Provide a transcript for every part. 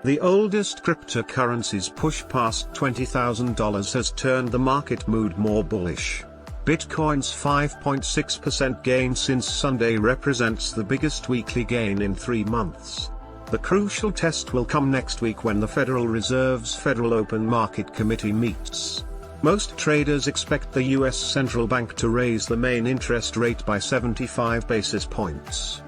The oldest cryptocurrency's push past $20,000 has turned the market mood more bullish. Bitcoin's 5.6% gain since Sunday represents the biggest weekly gain in 3 months. The crucial test will come next week when the Federal Reserve's Federal Open Market Committee meets. Most traders expect the U.S. central bank to raise the main interest rate by 75 basis points.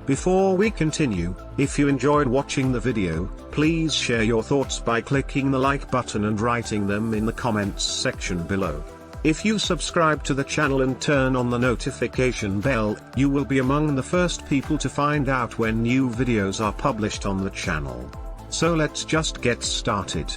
Before we continue, if you enjoyed watching the video, please share your thoughts by clicking the like button and writing them in the comments section below. If you subscribe to the channel and turn on the notification bell, you will be among the first people to find out when new videos are published on the channel. So let's just get started.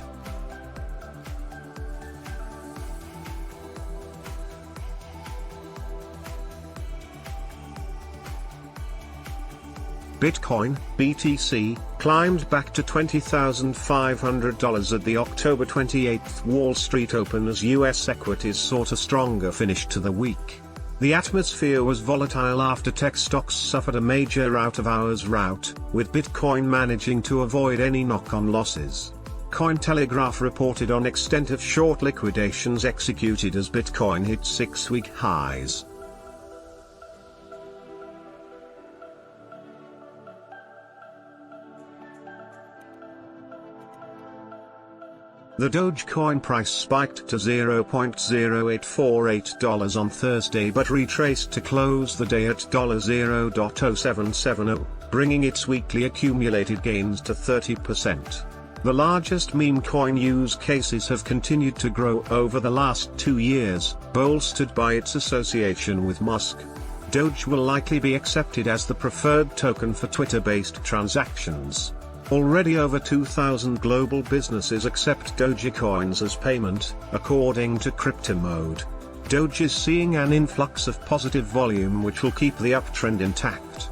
Bitcoin, BTC, climbed back to $20,500 at the October 28 Wall Street Open as U.S. equities sought a stronger finish to the week. The atmosphere was volatile after tech stocks suffered a major out-of-hours rout, with Bitcoin managing to avoid any knock-on losses. Cointelegraph reported on extent of short liquidations executed as Bitcoin hit 6-week highs. The Dogecoin price spiked to $0.0848 on Thursday but retraced to close the day at $0.0770, bringing its weekly accumulated gains to 30%. The largest meme coin use cases have continued to grow over the last 2 years, bolstered by its association with Musk. Doge will likely be accepted as the preferred token for Twitter-based transactions. Already over 2,000 global businesses accept Dogecoins as payment, according to CryptoMode. Doge is seeing an influx of positive volume which will keep the uptrend intact.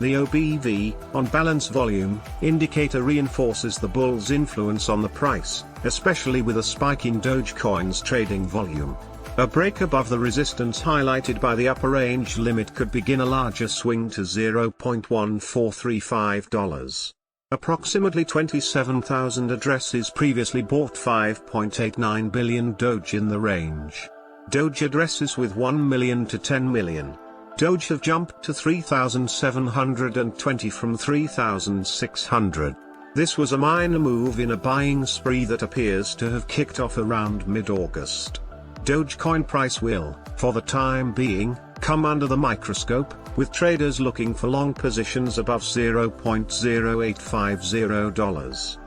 The OBV, on balance volume, indicator reinforces the bull's influence on the price, especially with a spike in Dogecoin's trading volume. A break above the resistance highlighted by the upper range limit could begin a larger swing to $0.1435. Approximately 27,000 addresses previously bought 5.89 billion Doge in the range. Doge addresses with 1 million to 10 million. Doge have jumped to 3,720 from 3,600. This was a minor move in a buying spree that appears to have kicked off around mid-August. Dogecoin price will, for the time being, come under the microscope, with traders looking for long positions above $0.0850.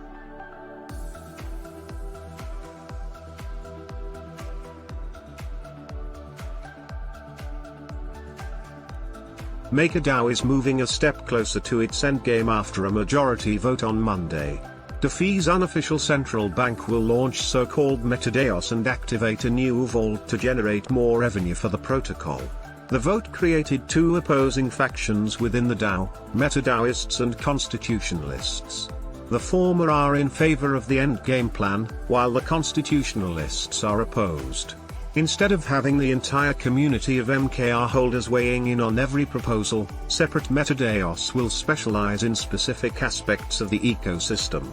MakerDAO is moving a step closer to its endgame after a majority vote on Monday. DeFi's unofficial central bank will launch so-called Metaverse and activate a new vault to generate more revenue for the protocol. The vote created 2 opposing factions within the DAO, MetaDAOists and Constitutionalists. The former are in favor of the endgame plan, while the Constitutionalists are opposed. Instead of having the entire community of MKR holders weighing in on every proposal, separate MetaDAOs will specialize in specific aspects of the ecosystem.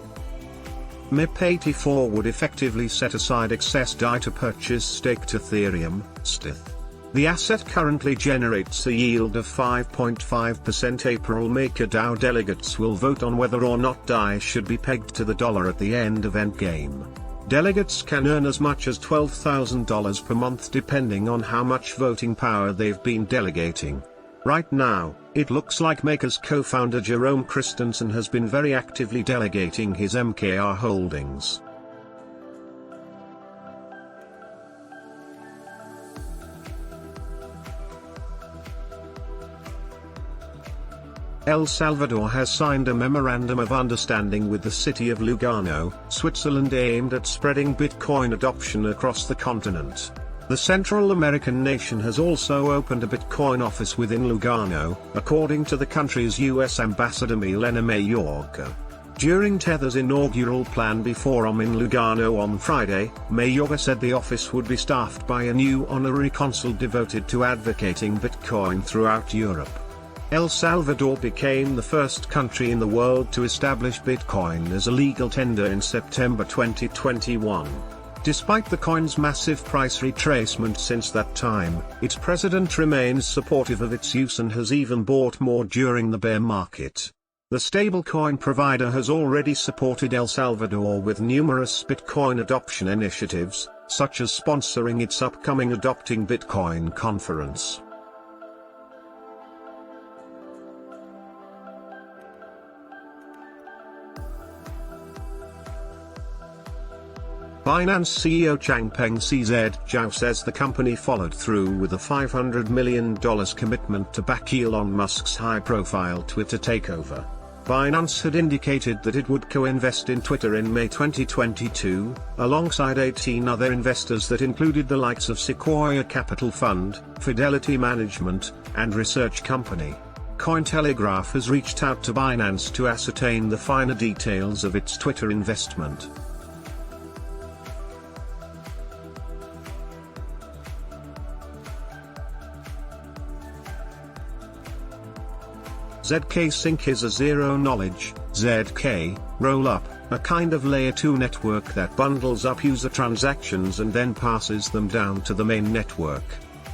MIP84 would effectively set aside excess DAI to purchase staked Ethereum, STETH. The asset currently generates a yield of 5.5%. April MakerDAO delegates will vote on whether or not DAI should be pegged to the dollar at the end of endgame. Delegates can earn as much as $12,000 per month depending on how much voting power they've been delegating. Right now, it looks like Maker's co-founder Jerome Christensen has been very actively delegating his MKR holdings. El Salvador has signed a memorandum of understanding with the city of Lugano, Switzerland aimed at spreading Bitcoin adoption across the continent. The Central American nation has also opened a Bitcoin office within Lugano, according to the country's U.S. Ambassador Milena Mayorga. During Tether's inaugural Plan B forum in Lugano on Friday, Mayorga said the office would be staffed by a new honorary consul devoted to advocating Bitcoin throughout Europe. El Salvador became the first country in the world to establish Bitcoin as a legal tender in September 2021. Despite the coin's massive price retracement since that time, its president remains supportive of its use and has even bought more during the bear market. The stablecoin provider has already supported El Salvador with numerous Bitcoin adoption initiatives, such as sponsoring its upcoming Adopting Bitcoin conference. Binance CEO Changpeng CZ Zhao says the company followed through with a $500 million commitment to back Elon Musk's high-profile Twitter takeover. Binance had indicated that it would co-invest in Twitter in May 2022, alongside 18 other investors that included the likes of Sequoia Capital Fund, Fidelity Management, and Research Company. Cointelegraph has reached out to Binance to ascertain the finer details of its Twitter investment. ZK Sync is a zero-knowledge, ZK, roll-up, a kind of Layer 2 network that bundles up user transactions and then passes them down to the main network.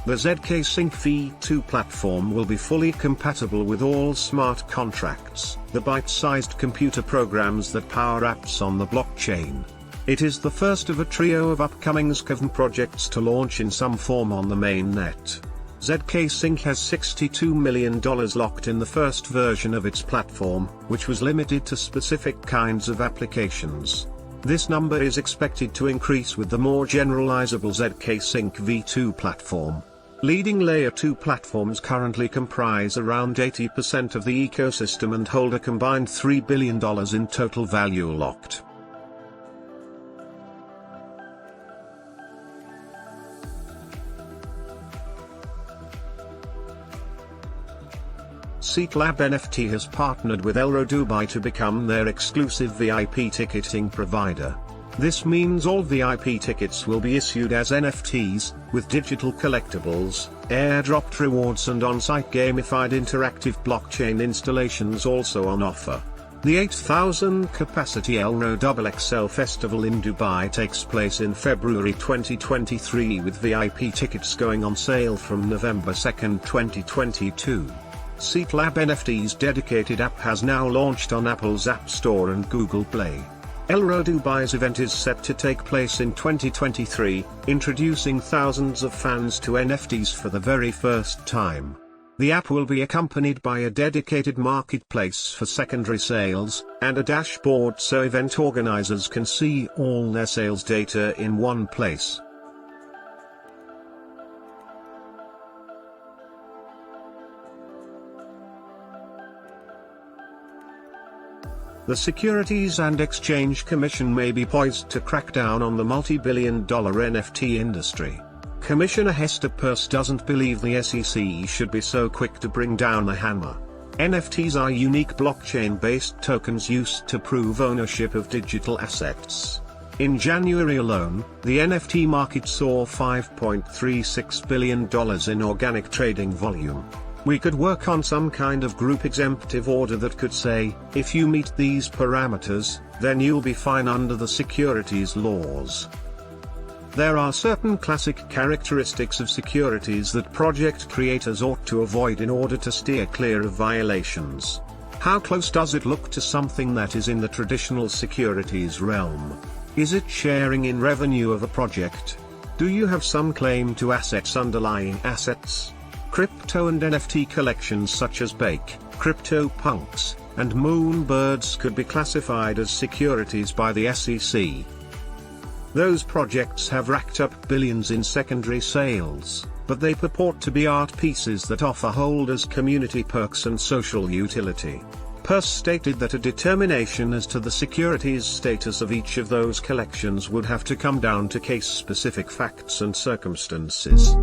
The ZK Sync v2 platform will be fully compatible with all smart contracts, the bite-sized computer programs that power apps on the blockchain. It is the first of a trio of upcoming ZK projects to launch in some form on the mainnet. ZK Sync has $62 million locked in the first version of its platform, which was limited to specific kinds of applications. This number is expected to increase with the more generalizable ZK Sync v2 platform. Leading Layer 2 platforms currently comprise around 80% of the ecosystem and hold a combined $3 billion in total value locked. SeatLab NFT has partnered with Elro Dubai to become their exclusive VIP ticketing provider. This means all VIP tickets will be issued as NFTs, with digital collectibles, airdropped rewards and on-site gamified interactive blockchain installations also on offer. The 8,000 capacity Elro XXL Festival in Dubai takes place in February 2023 with VIP tickets going on sale from November 2, 2022. SeatLab NFT's dedicated app has now launched on Apple's App Store and Google Play. Elro Dubai's event is set to take place in 2023, introducing thousands of fans to NFTs for the very first time. The app will be accompanied by a dedicated marketplace for secondary sales, and a dashboard so event organizers can see all their sales data in one place. The Securities and Exchange Commission may be poised to crack down on the multi-billion-dollar NFT industry. Commissioner Hester Peirce doesn't believe the SEC should be so quick to bring down the hammer. NFTs are unique blockchain-based tokens used to prove ownership of digital assets. In January alone, the NFT market saw $5.36 billion in organic trading volume. We could work on some kind of group exemptive order that could say, if you meet these parameters, then you'll be fine under the securities laws. There are certain classic characteristics of securities that project creators ought to avoid in order to steer clear of violations. How close does it look to something that is in the traditional securities realm? Is it sharing in revenue of a project? Do you have some claim to assets underlying assets? Crypto and NFT collections such as Bake, CryptoPunks, and Moonbirds could be classified as securities by the SEC. Those projects have racked up billions in secondary sales, but they purport to be art pieces that offer holders community perks and social utility. Peirce stated that a determination as to the securities status of each of those collections would have to come down to case-specific facts and circumstances.